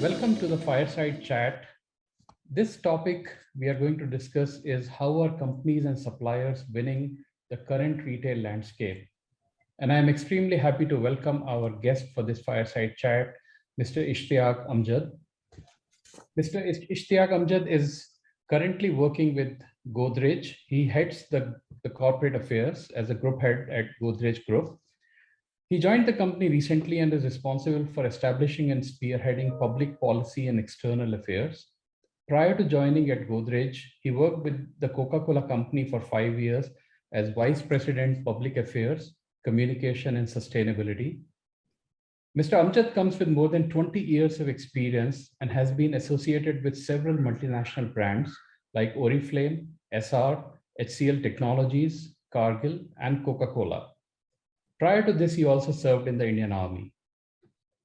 Welcome to the Fireside Chat. This topic we are going to discuss is how are companies and suppliers winning the current retail landscape. And I am extremely happy to welcome our guest for this Fireside Chat, Mr. Ishtiaq Amjad. Mr. Ishtiaq Amjad is currently working with Godrej. He heads the corporate affairs as a group head at Godrej Group. He joined the company recently and is responsible for establishing and spearheading public policy and external affairs. Prior to joining at Godrej, he worked with the Coca-Cola Company for 5 years as Vice President, Public Affairs, Communication and Sustainability. Mr. Amjad comes with more than 20 years of experience and has been associated with several multinational brands like Oriflame, SR, HCL Technologies, Cargill, and Coca-Cola. Prior to this, he also served in the Indian Army.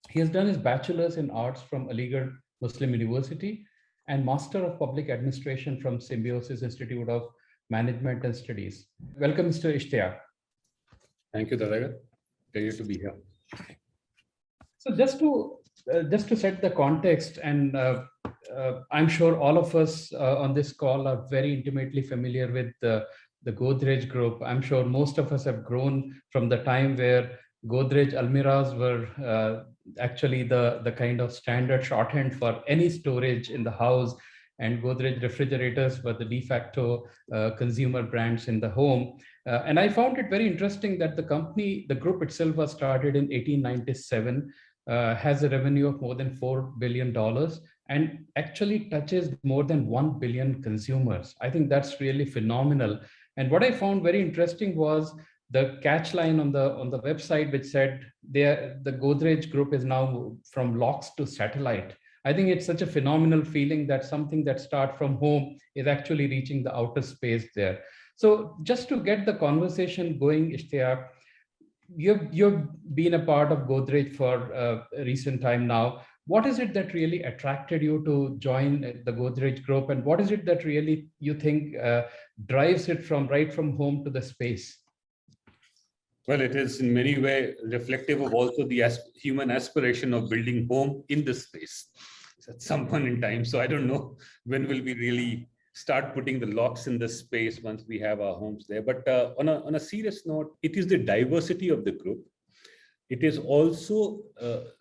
He has done his bachelor's in arts from Aligarh Muslim University and Master of Public Administration from Symbiosis Institute of Management and Studies. Welcome, Mr. Ishtiaq. Thank you, Taragat. Pleasure to be here. So just to set the context, and I'm sure all of us on this call are very intimately familiar with the Godrej Group. I'm sure most of us have grown from the time where Godrej Almiras were actually the kind of standard shorthand for any storage in the house, and Godrej refrigerators were the de facto consumer brands in the home. And I found it very interesting that the group itself was started in 1897, has a revenue of more than $4 billion, and actually touches more than 1 billion consumers. I think that's really phenomenal. And what I found very interesting was the catch line on the website, which said the Godrej Group is now from locks to satellite. I think it's such a phenomenal feeling that something that starts from home is actually reaching the outer space there. So just to get the conversation going, Ishtiaq, you've been a part of Godrej for a recent time now. What is it that really attracted you to join the Godrej Group, and what is it that really you think drives it from right from home to the space? Well, it is in many ways reflective of also the human aspiration of building home in this space at some point in time. So I don't know when will we really start putting the locks in this space once we have our homes there. But on a serious note, it is the diversity of the group. It is also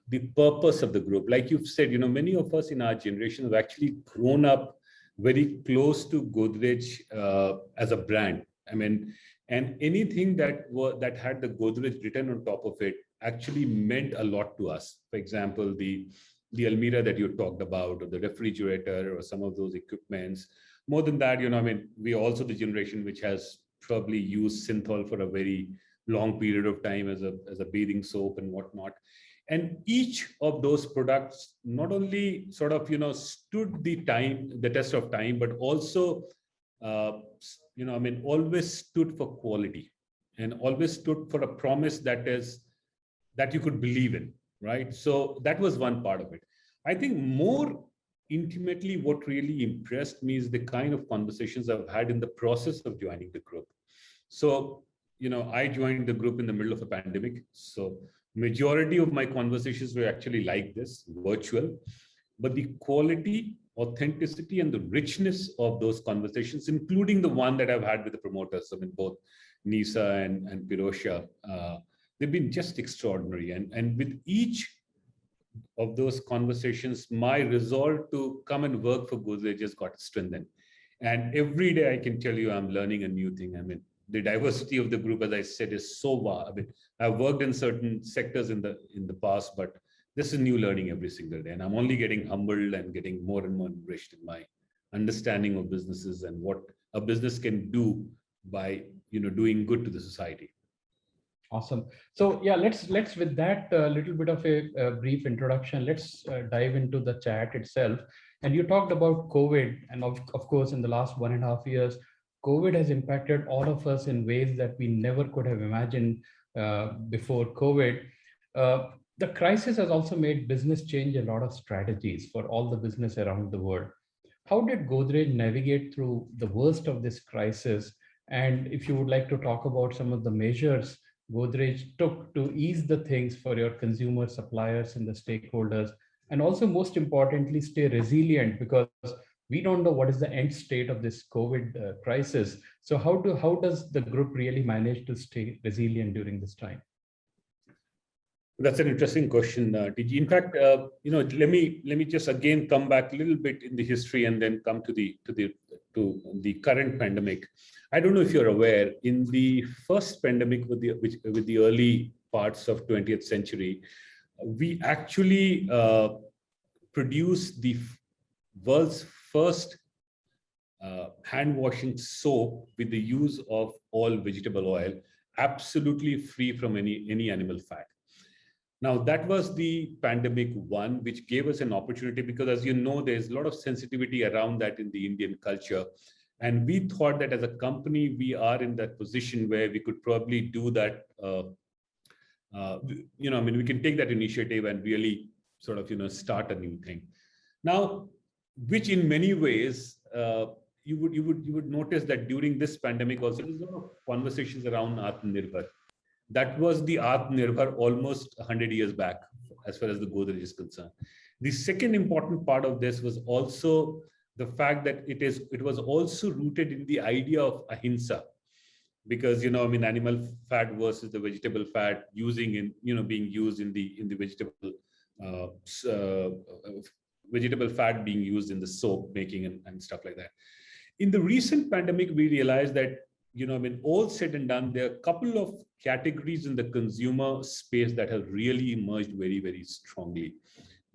the purpose of the group. Like you've said, many of us in our generation have actually grown up very close to Godrej as a brand. I mean, and anything that had the Godrej written on top of it actually meant a lot to us. For example, the Almira that you talked about, or the refrigerator, or some of those equipments. More than that, we are also the generation which has probably used Synthol for a very long period of time as a bathing soap and whatnot. And each of those products not only sort of, stood the test of time, but also, always stood for quality and always stood for a promise that you could believe in, right? So that was one part of it. I think more intimately, what really impressed me is the kind of conversations I've had in the process of joining the group. So, I joined the group in the middle of a pandemic. So majority of my conversations were actually like this, virtual, but the quality, authenticity, and the richness of those conversations, including the one that I've had with the promoters, both Nisa and Pirosha, they've been just extraordinary. And with each of those conversations, my resolve to come and work for Godrej just got strengthened. And every day I can tell you, I'm learning a new thing. The diversity of the group, as I said, is so vast. I've worked in certain sectors in the past, but this is new learning every single day. And I'm only getting humbled and getting more and more enriched in my understanding of businesses and what a business can do by doing good to the society. Awesome. So yeah, let's with that little bit of a brief introduction, let's dive into the chat itself. And you talked about COVID, and of course, in the last 1.5 years, COVID has impacted all of us in ways that we never could have imagined before COVID. The crisis has also made business change a lot of strategies for all the business around the world. How did Godrej navigate through the worst of this crisis? And if you would like to talk about some of the measures Godrej took to ease the things for your consumer suppliers and the stakeholders, and also most importantly, stay resilient, because we don't know what is the end state of this COVID crisis. So how does the group really manage to stay resilient during this time? That's an interesting question, TG. In fact, let me just again come back a little bit in the history and then come to the current pandemic. I don't know if you're aware, in the first pandemic with the early parts of 20th century, we actually produced the world's first hand washing soap with the use of all vegetable oil, absolutely free from any animal fat. Now, that was the pandemic one, which gave us an opportunity because, as you know, there's a lot of sensitivity around that in the Indian culture. And we thought that as a company, we are in that position where we could probably do that. We can take that initiative and really sort of, start a new thing. Now, which in many ways, you would notice that during this pandemic also, there's a lot of conversations around Atmanirbhar. That was the Atmanirbhar almost 100 years back, as far as the Godrej is concerned. The second important part of this was also the fact that it was also rooted in the idea of ahimsa, because animal fat versus the vegetable fat being used in the vegetable fat being used in the soap making and stuff like that. In the recent pandemic, we realized that all said and done, there are a couple of categories in the consumer space that have really emerged very, very strongly.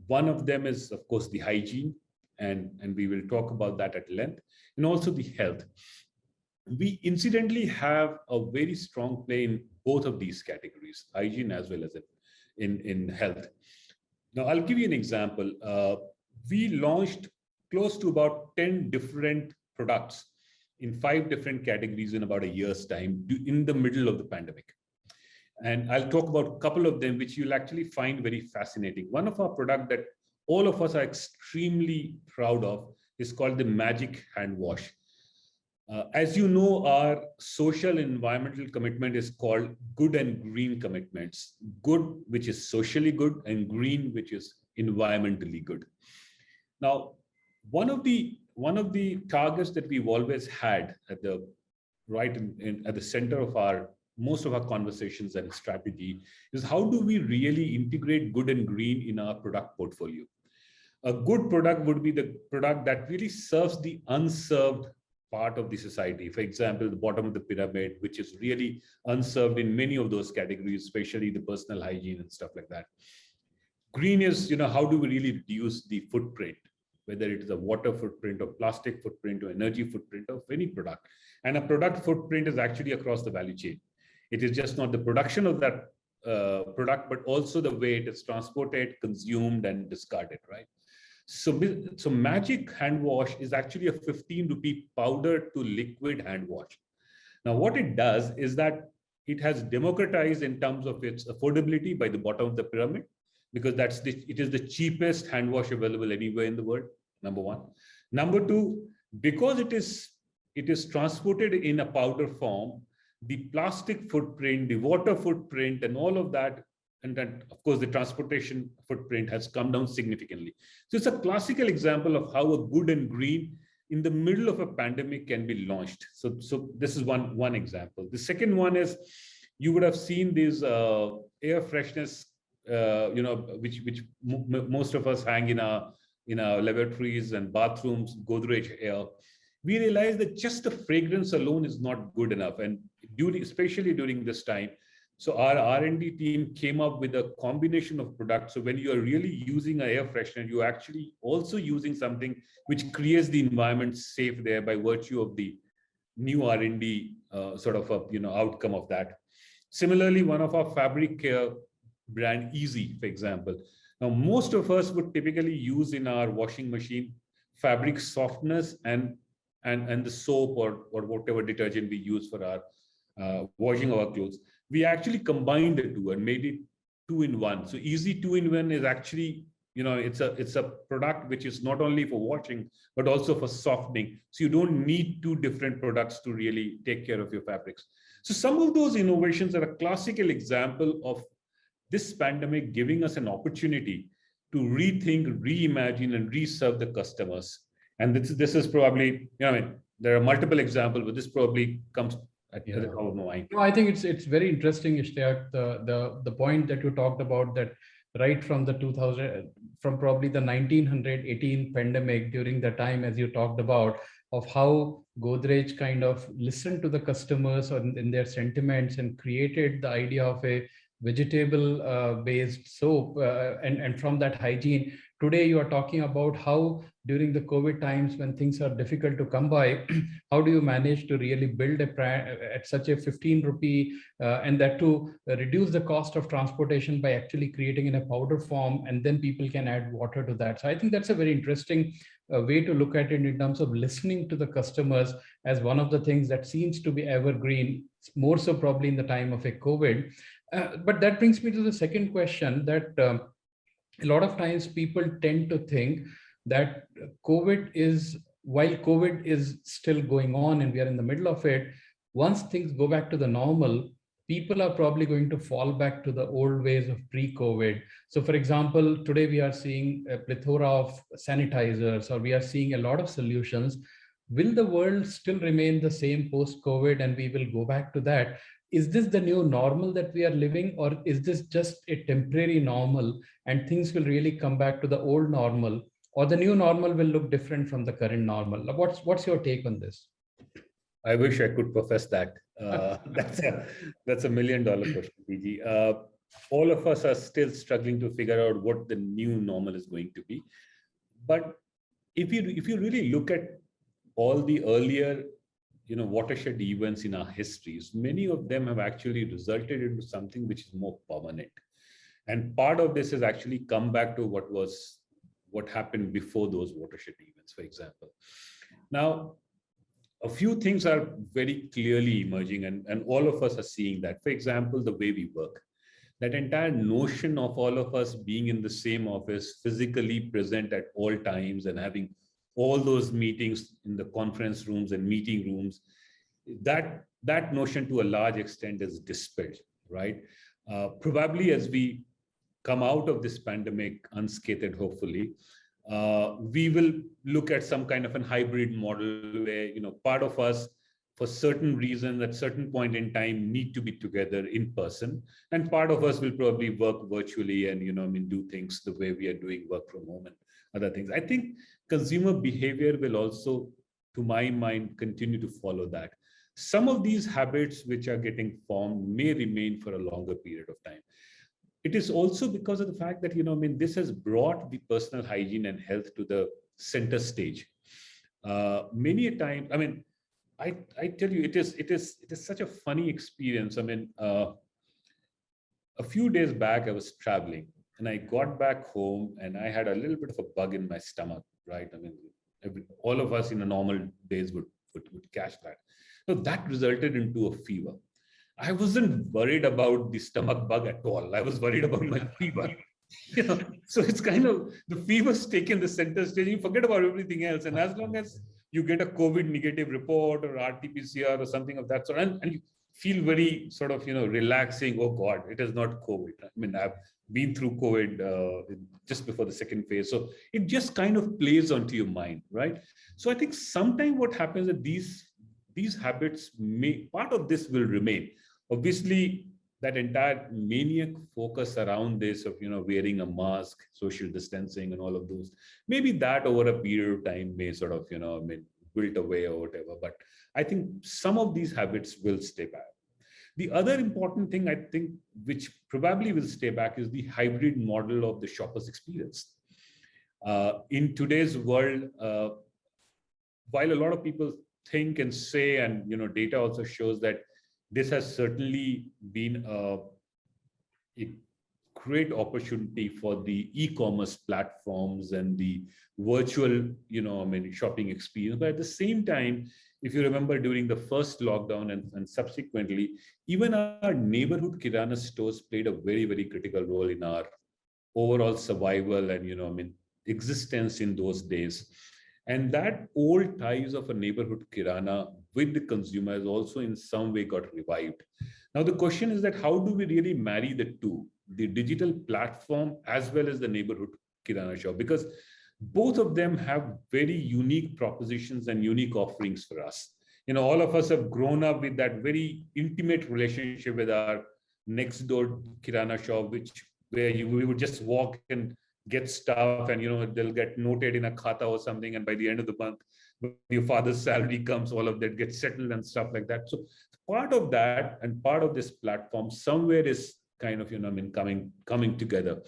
One of them is, of course, the hygiene, and we will talk about that at length, and also the health. We incidentally have a very strong play in both of these categories, hygiene as well as in health. Now, I'll give you an example. We launched close to about 10 different products in 5 different categories in about a year's time in the middle of the pandemic. And I'll talk about a couple of them, which you'll actually find very fascinating. One of our products that all of us are extremely proud of is called the Magic Hand Wash. As you know, our social and environmental commitment is called good and green commitments. Good, which is socially good, and green, which is environmentally good. Now, one of the targets that we've always had at the at the center of most of our conversations and strategy is how do we really integrate good and green in our product portfolio? A good product would be the product that really serves the unserved part of the society. For example, the bottom of the pyramid, which is really unserved in many of those categories, especially the personal hygiene and stuff like that. Green is, how do we really reduce the footprint, whether it is a water footprint or plastic footprint or energy footprint of any product. And a product footprint is actually across the value chain. It is just not the production of that product, but also the way it is transported, consumed, and discarded, right? So Magic Hand Wash is actually a 15 rupee powder to liquid hand wash. Now, what it does is that it has democratized in terms of its affordability by the bottom of the pyramid, because it is the cheapest hand wash available anywhere in the world, number one. Number two, because it is transported in a powder form, the plastic footprint, the water footprint, and all of that, and then, of course, the transportation footprint has come down significantly. So it's a classical example of how a good and green in the middle of a pandemic can be launched. So this is one example. The second one is, you would have seen these air freshness, which most of us hang in our lavatories and bathrooms, Godrej Air. We realized that just the fragrance alone is not good enough, and especially during this time. So our R&D team came up with a combination of products. So when you are really using an air freshener, you're actually also using something which creates the environment safe there by virtue of the new R&D outcome of that. Similarly, one of our fabric care brand, Easy, for example. Now, most of us would typically use in our washing machine fabric softeners and the soap or whatever detergent we use for our washing our clothes. We actually combined the two and made it 2-in-1. So Easy 2-in-1 is actually, it's a product which is not only for washing, but also for softening. So you don't need 2 different products to really take care of your fabrics. So some of those innovations are a classical example of this pandemic giving us an opportunity to rethink, reimagine, and reserve the customers. And this is probably, I mean, there are multiple examples, but this probably comes at the top of my mind. No, I think it's very interesting, Ishtiaq, the point that you talked about, that right from the 2000, from probably the 1918 pandemic, during the time, as you talked about, of how Godrej kind of listened to the customers in their sentiments and created the idea of a vegetable based soap, and from that hygiene. Today you are talking about how during the COVID times, when things are difficult to come by, how do you manage to really build a at such a 15 rupee, and that to reduce the cost of transportation by actually creating in a powder form, and then people can add water to that. So I think that's a very interesting way to look at it in terms of listening to the customers, as one of the things that seems to be evergreen, more so probably in the time of a COVID. But that brings me to the second question, that a lot of times people tend to think that while COVID is still going on and we are in the middle of it, once things go back to the normal, people are probably going to fall back to the old ways of pre-COVID. So for example, today we are seeing a plethora of sanitizers, or we are seeing a lot of solutions. Will the world still remain the same post-COVID and we will go back to that? Is this the new normal that we are living, or is this just a temporary normal and things will really come back to the old normal, or the new normal will look different from the current normal? What's your take on this? I wish I could profess that. That's $1 million question, PG. All of us are still struggling to figure out what the new normal is going to be. But if you really look at all the earlier watershed events in our histories, many of them have actually resulted into something which is more permanent. And part of this has actually come back to what happened before those watershed events, for example. Now, a few things are very clearly emerging, and all of us are seeing that. For example, the way we work. That entire notion of all of us being in the same office, physically present at all times, and having all those meetings in the conference rooms and meeting rooms, that notion to a large extent is dispelled, right? Probably as we come out of this pandemic unscathed, hopefully, we will look at some kind of a hybrid model where, part of us, for certain reasons, at certain point in time, need to be together in person, and part of us will probably work virtually and, do things the way we are doing, work from home and other things. I think consumer behavior will also, to my mind, continue to follow that. Some of these habits which are getting formed may remain for a longer period of time. It is also because of the fact that, this has brought the personal hygiene and health to the center stage. Many a time, I tell you, it is such a funny experience. A few days back, I was traveling and I got back home and I had a little bit of a bug in my stomach, right? All of us in the normal days would catch that. So that resulted into a fever. I wasn't worried about the stomach bug at all. I was worried about my fever. So it's kind of, the fever's taken the center stage. You forget about everything else. And as long as you get a COVID negative report or RT-PCR or something of that sort, and you feel very sort of, relaxing. Oh God, it is not COVID. I've been through COVID just before the second phase. So it just kind of plays onto your mind, right? So I think sometimes what happens is these habits part of this will remain. Obviously, that entire maniac focus around this of, wearing a mask, social distancing and all of those, maybe that over a period of time may sort of, wilt away or whatever. But I think some of these habits will stay back. The other important thing, I think, which probably will stay back is the hybrid model of the shopper's experience. In today's world, while a lot of people think and say, and data also shows that this has certainly been a great opportunity for the e-commerce platforms and the virtual, shopping experience. But at the same time, if you remember during the first lockdown and subsequently, even our neighborhood kirana stores played a very, very critical role in our overall survival and, existence in those days. And that old ties of a neighborhood kirana with the consumer has also in some way got revived. Now, the question is that how do we really marry the two, the digital platform as well as the neighborhood Kirana shop, because both of them have very unique propositions and unique offerings for us. All of us have grown up with that very intimate relationship with our next door Kirana shop, where we would just walk and get stuff, and they'll get noted in a khata or something, and by the end of the month, when your father's salary comes, all of that gets settled and stuff like that. So part of that and part of this platform somewhere is kind of coming together.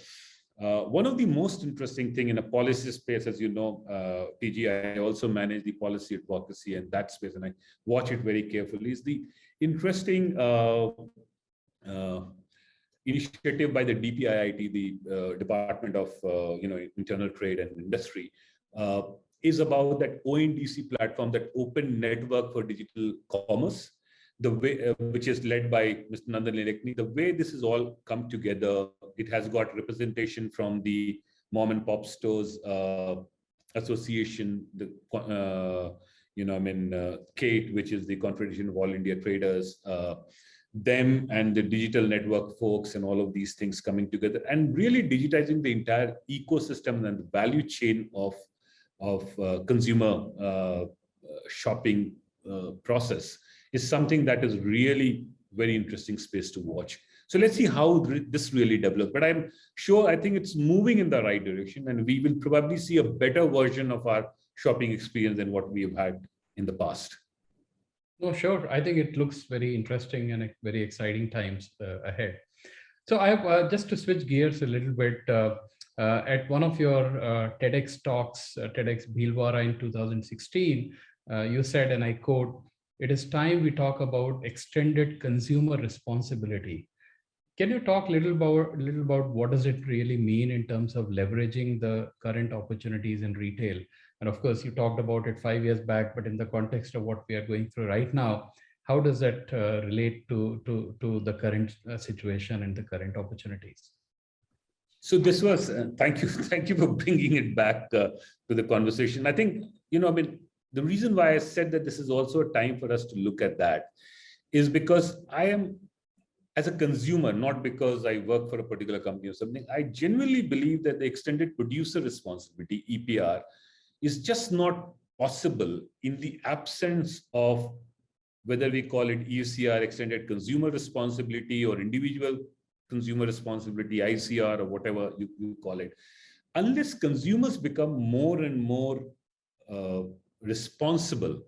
One of the most interesting thing in a policy space, as you know, PG, I also manage the policy advocacy in that space, and I watch it very carefully, is the interesting initiative by the DPIIT, the Department of Internal Trade and Industry, is about that ONDC platform, that open network for digital commerce, the way which is led by Mr. Nandan Nilekani. The way this has all come together, it has got representation from the Mom and Pop Stores Association, the CATE, which is the Confederation of All India Traders, them and the digital network folks, and all of these things coming together and really digitizing the entire ecosystem and the value chain of consumer shopping process is something that is really very interesting space to watch. So let's see how this really develops. But I'm sure, I think it's moving in the right direction, and we will probably see a better version of our shopping experience than what we have had in the past. No, sure. I think it looks very interesting and very exciting times ahead. So I just to switch gears a little bit, at one of your TEDx talks, TEDx Bhilwara in 2016, you said, and I quote, "It is time we talk about extended consumer responsibility." Can you talk a little about what does it really mean in terms of leveraging the current opportunities in retail? And of course, you talked about it 5 years back, but in the context of what we are going through right now, how does that relate to the current situation and the current opportunities? So this was, thank you for bringing it back to the conversation. I think, the reason why I said that this is also a time for us to look at that is because I am, as a consumer, not because I work for a particular company or something, I genuinely believe that the extended producer responsibility, EPR, is just not possible in the absence of, whether we call it ECR, extended consumer responsibility, or individual consumer responsibility, ICR, or whatever you call it. Unless consumers become more and more responsible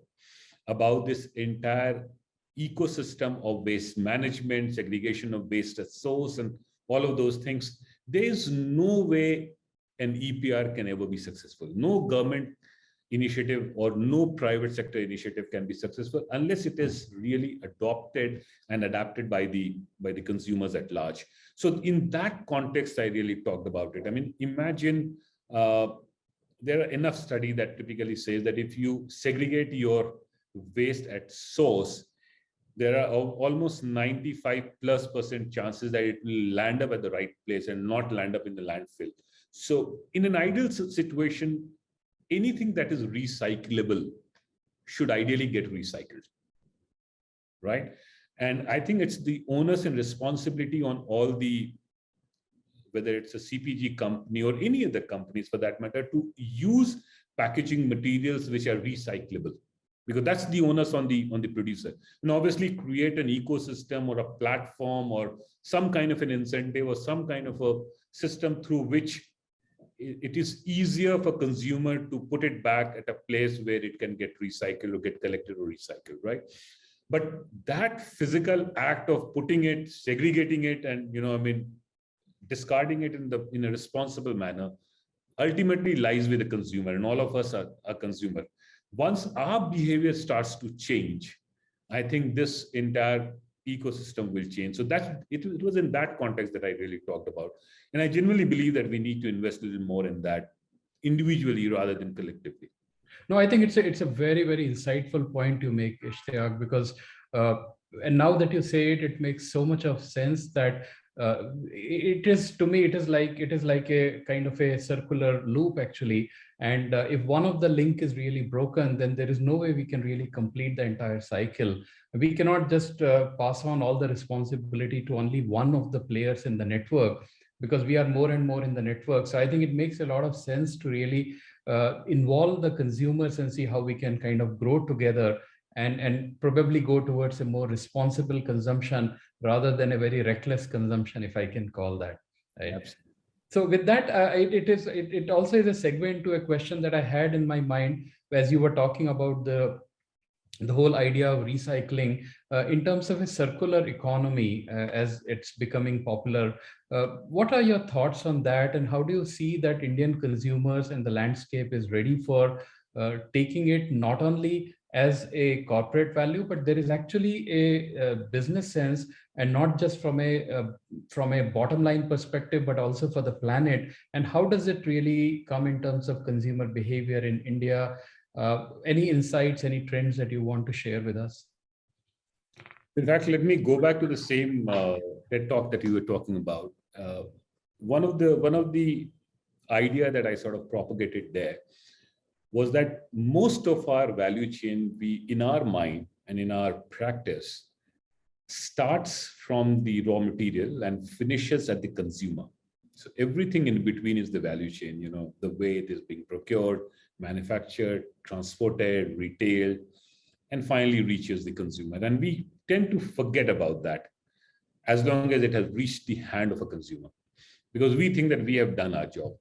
about this entire ecosystem of waste management, segregation of waste at source, and all of those things, there is no way an EPR can ever be successful. No government initiative or no private sector initiative can be successful unless it is really adopted and adapted by the consumers at large. So in that context, I really talked about it. I mean, imagine there are enough studies that typically says that if you segregate your waste at source, there are almost 95+% chances that it will land up at the right place and not land up in the landfill. So in an ideal situation, anything that is recyclable should ideally get recycled, right? And I think it's the onus and responsibility on all the, whether it's a CPG company or any other companies for that matter, to use packaging materials which are recyclable, because that's the onus on the producer. And obviously create an ecosystem or a platform or some kind of an incentive or some kind of a system through which it is easier for consumer to put it back at a place where it can get recycled or get collected or recycled, right? But that physical act of putting it, segregating it, and discarding it in a responsible manner, ultimately lies with the consumer, and all of us are consumer. Once our behavior starts to change, I think this entire ecosystem will change. So it was in that context that I really talked about. And I genuinely believe that we need to invest a little more in that individually rather than collectively. No, I think it's a very, very insightful point you make, Ishtiaq, because and now that you say it, it makes so much of sense that it is, to me, it is like a kind of a circular loop actually. And if one of the link is really broken, then there is no way we can really complete the entire cycle. We cannot just pass on all the responsibility to only one of the players in the network. because we are more and more in the network. So I think it makes a lot of sense to really involve the consumers and see how we can kind of grow together and probably go towards a more responsible consumption rather than a very reckless consumption, if I can call that. Right? Absolutely. So with that, it also is a segue into a question that I had in my mind as you were talking about the whole idea of recycling in terms of a circular economy as it's becoming popular. What are your thoughts on that, and how do you see that Indian consumers and the landscape is ready for taking it not only as a corporate value, but there is actually a business sense, and not just from a bottom line perspective, but also for the planet? And how does it really come in terms of consumer behavior in India? Any insights, any trends that you want to share with us? In fact, let me go back to the same TED talk that you were talking about. One of the idea that I sort of propagated there was that most of our value chain, we in our mind and in our practice, starts from the raw material and finishes at the consumer. So everything in between is the value chain, you know, the way it is being procured, manufactured, transported, retailed, and finally reaches the consumer. And we tend to forget about that as long as it has reached the hand of a consumer, because we think that we have done our job.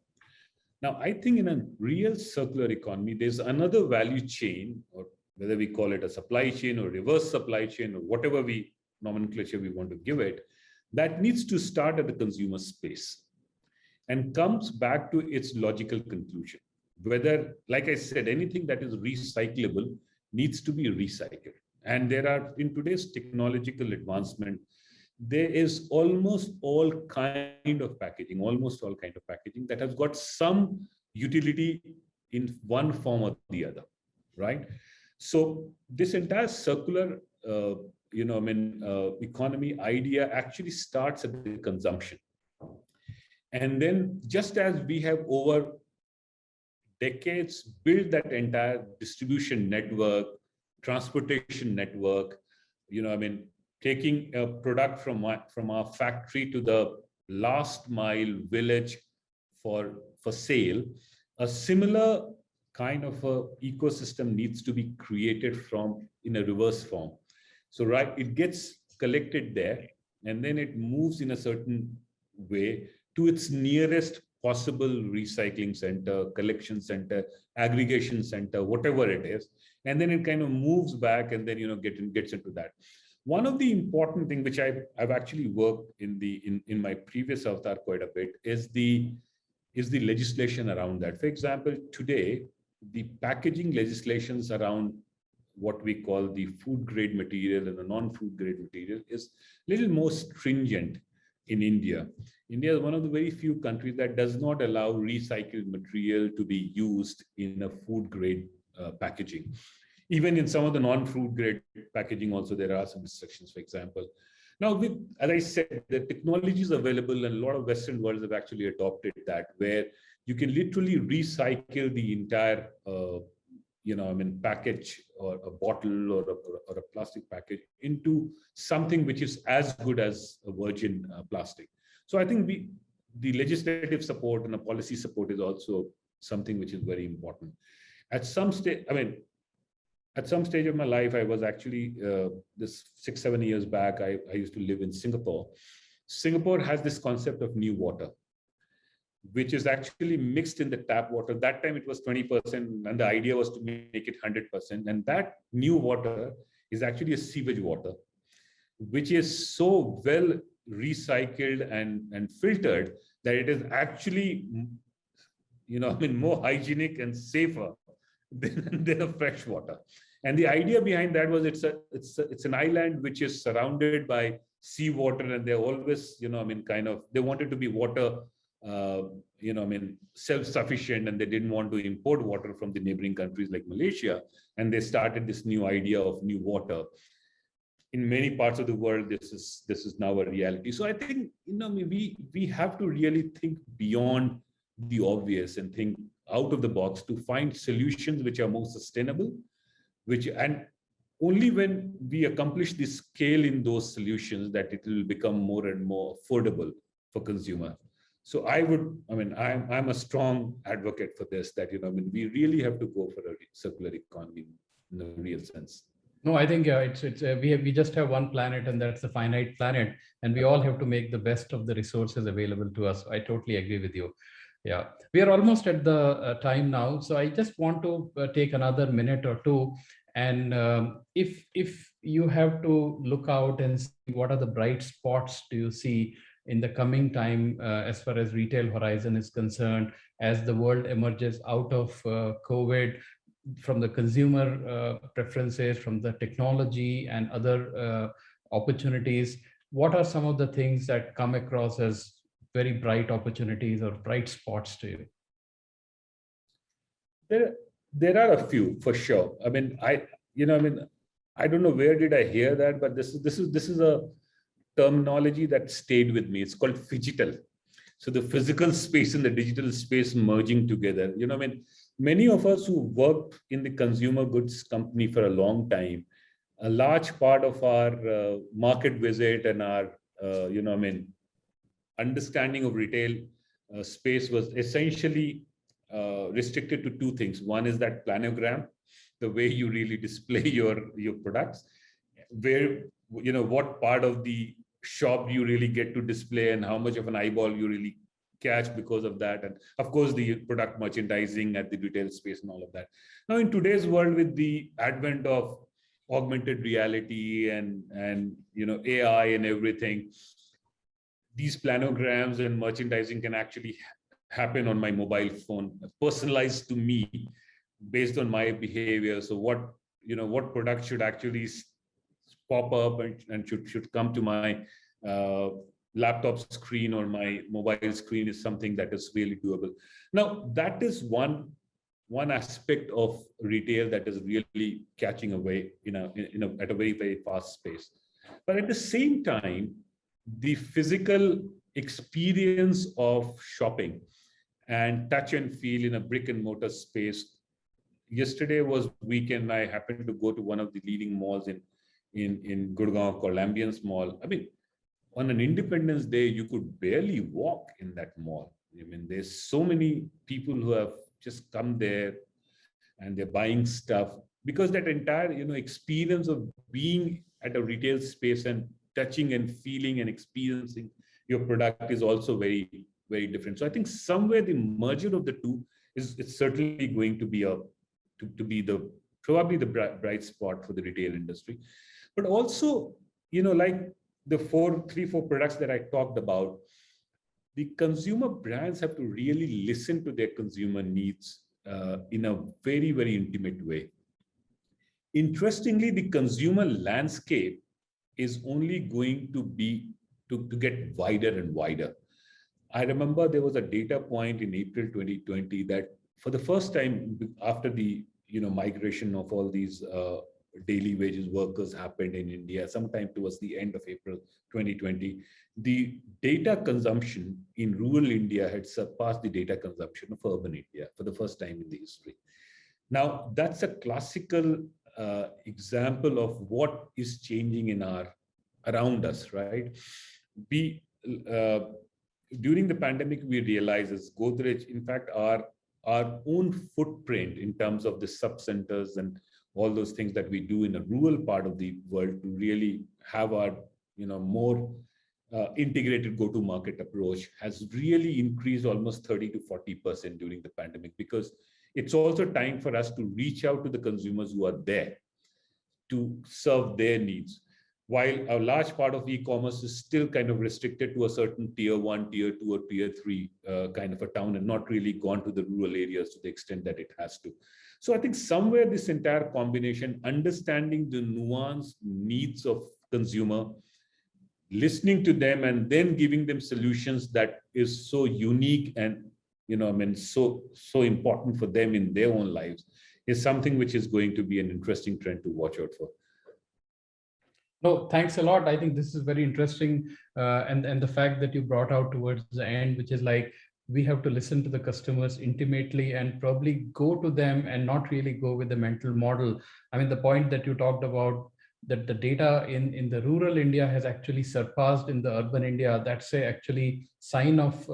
Now, I think in a real circular economy, there's another value chain, or whether we call it a supply chain or reverse supply chain or whatever nomenclature we want to give it, that needs to start at the consumer space and comes back to its logical conclusion. Whether, like I said, anything that is recyclable needs to be recycled. And there are, in today's technological advancement, there is almost all kind of packaging that has got some utility in one form or the other, right? So this entire circular, economy idea actually starts at the consumption. And then just as we have over decades built that entire distribution network, transportation network, taking a product from our factory to the last mile village for sale, a similar kind of a ecosystem needs to be created in a reverse form. So right, it gets collected there, and then it moves in a certain way to its nearest possible recycling center, collection center, aggregation center, whatever it is, and then it kind of moves back, and then gets into that. One of the important things which I've actually worked in my previous avatar quite a bit is the legislation around that. For example, today the packaging legislations around what we call the food grade material and the non-food grade material is a little more stringent in India. India is one of the very few countries that does not allow recycled material to be used in a food grade packaging. Even in some of the non-food grade packaging also, there are some restrictions, for example. Now, as I said, the technology is available, and a lot of Western worlds have actually adopted that, where you can literally recycle the entire package or a bottle or a plastic package into something which is as good as a virgin plastic. So I think the legislative support and the policy support is also something which is very important. At some stage of my life, I was actually, this 6-7 years back, I used to live in Singapore. Singapore has this concept of new water, which is actually mixed in the tap water. That time it was 20%, and the idea was to make it 100%. And that new water is actually a sewage water, which is so well recycled and filtered that it is actually, more hygienic and safer than a fresh water. And the idea behind that was it's an island which is surrounded by seawater, and they're always, they wanted to be water, self-sufficient, and they didn't want to import water from the neighboring countries like Malaysia. And they started this new idea of new water. In many parts of the world, this is now a reality. So I think, we have to really think beyond the obvious and think out of the box to find solutions which are more sustainable, and only when we accomplish the scale in those solutions that it will become more and more affordable for consumer. So I'm a strong advocate for this, that, we really have to go for a circular economy in the real sense. No, I think we just have one planet, and that's a finite planet, and we all have to make the best of the resources available to us. I totally agree with you. Yeah, we are almost at the time now, so I just want to take another minute or two. And if you have to look out and see what are the bright spots do you see in the coming time as far as Retail Horizon is concerned, as the world emerges out of COVID, from the consumer preferences, from the technology and other opportunities, what are some of the things that come across as very bright opportunities or bright spots to you? There are a few for sure. I don't know where did I hear that, but this is a terminology that stayed with me. It's called phygital. So the physical space and the digital space merging together. Many of us who worked in the consumer goods company for a long time, a large part of our market visit and our, understanding of retail space was essentially restricted to two things. One is that planogram, the way you really display your products, where, what part of the shop you really get to display and how much of an eyeball you really catch because of that. And of course, the product merchandising at the retail space and all of that. Now, in today's world, with the advent of augmented reality and AI and everything, these planograms and merchandising can actually happen on my mobile phone, personalized to me based on my behavior. So what product should actually pop up and should come to my laptop screen or my mobile screen is something that is really doable. Now, that is one aspect of retail that is really catching away at a very, very fast pace. But at the same time, the physical experience of shopping and touch and feel in a brick and mortar space. Yesterday was weekend. I happened to go to one of the leading malls in Gurgaon called Ambience Mall. On an Independence Day, you could barely walk in that mall. There's so many people who have just come there and they're buying stuff, because that entire, experience of being at a retail space and touching and feeling and experiencing your product is also very, very different. So I think somewhere the merger of the two it's certainly going to be probably the bright spot for the retail industry. But also, like the 3-4 products that I talked about, the consumer brands have to really listen to their consumer needs in a very, very intimate way. Interestingly, the consumer landscape is only going to get wider and wider. I remember there was a data point in April 2020 that for the first time after the migration of all these daily wages workers happened in India, sometime towards the end of April 2020, the data consumption in rural India had surpassed the data consumption of urban India for the first time in the history. Now, that's a classical example of what is changing around us, right? During the pandemic, we realized as Godrej, in fact, our own footprint in terms of the sub-centers and all those things that we do in a rural part of the world to really have our more integrated go-to-market approach has really increased almost 30 to 40% during the pandemic, because it's also time for us to reach out to the consumers who are there to serve their needs. While a large part of e-commerce is still kind of restricted to a certain tier 1, tier 2, or tier 3 kind of a town, and not really gone to the rural areas to the extent that it has to. So I think somewhere this entire combination, understanding the nuanced needs of consumer, listening to them, and then giving them solutions that is so unique and so important for them in their own lives, is something which is going to be an interesting trend to watch out for. No, thanks a lot. I think this is very interesting. And the fact that you brought out towards the end, which is like, we have to listen to the customers intimately and probably go to them and not really go with the mental model. The point that you talked about, that the data in the rural India has actually surpassed in the urban India. That's a actually sign of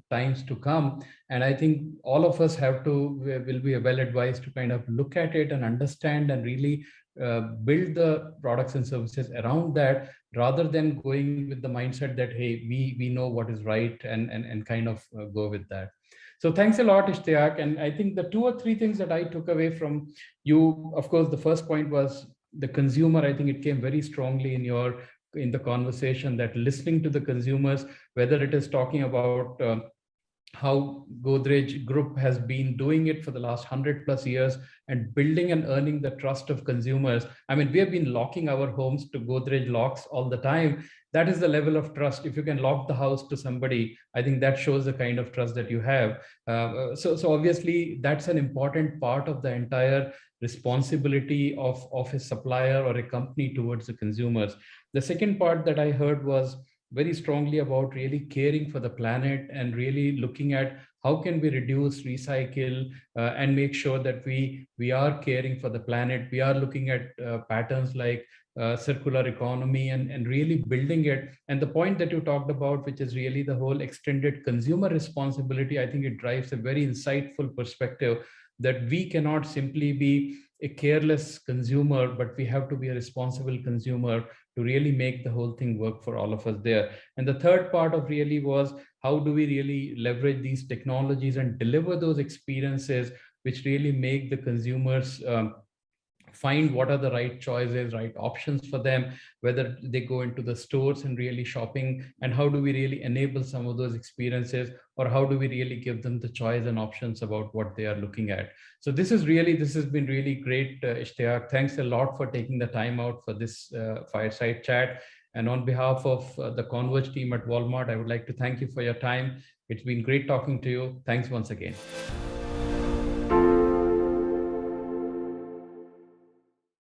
times to come. And I think all of us will be well advised to kind of look at it and understand and really build the products and services around that, rather than going with the mindset that, hey, we know what is right, and kind of go with that. So thanks a lot, Ishtiaq. And I think the 2 or 3 things that I took away from you, of course, the first point was the consumer. I think it came very strongly in the conversation, that listening to the consumers, whether it is talking about how Godrej Group has been doing it for the last 100+ years and building and earning the trust of consumers. I mean, we have been locking our homes to Godrej locks all the time. That is the level of trust. If you can lock the house to somebody, I think that shows the kind of trust that you have. So obviously, that's an important part of the entire responsibility of a supplier or a company towards the consumers. The second part that I heard was very strongly about really caring for the planet and really looking at how can we reduce, recycle, and make sure that we are caring for the planet. We are looking at patterns like circular economy, and really building it. And the point that you talked about, which is really the whole extended consumer responsibility, I think it drives a very insightful perspective that we cannot simply be a careless consumer, but we have to be a responsible consumer to really make the whole thing work for all of us there. And the third part of really was, how do we really leverage these technologies and deliver those experiences which really make the consumers find what are the right choices, right options for them, whether they go into the stores and really shopping, and how do we really enable some of those experiences, or how do we really give them the choice and options about what they are looking at. So this has been really great, Ishtiaq. Thanks a lot for taking the time out for this fireside chat. And on behalf of the Converge team at Walmart, I would like to thank you for your time. It's been great talking to you. Thanks once again.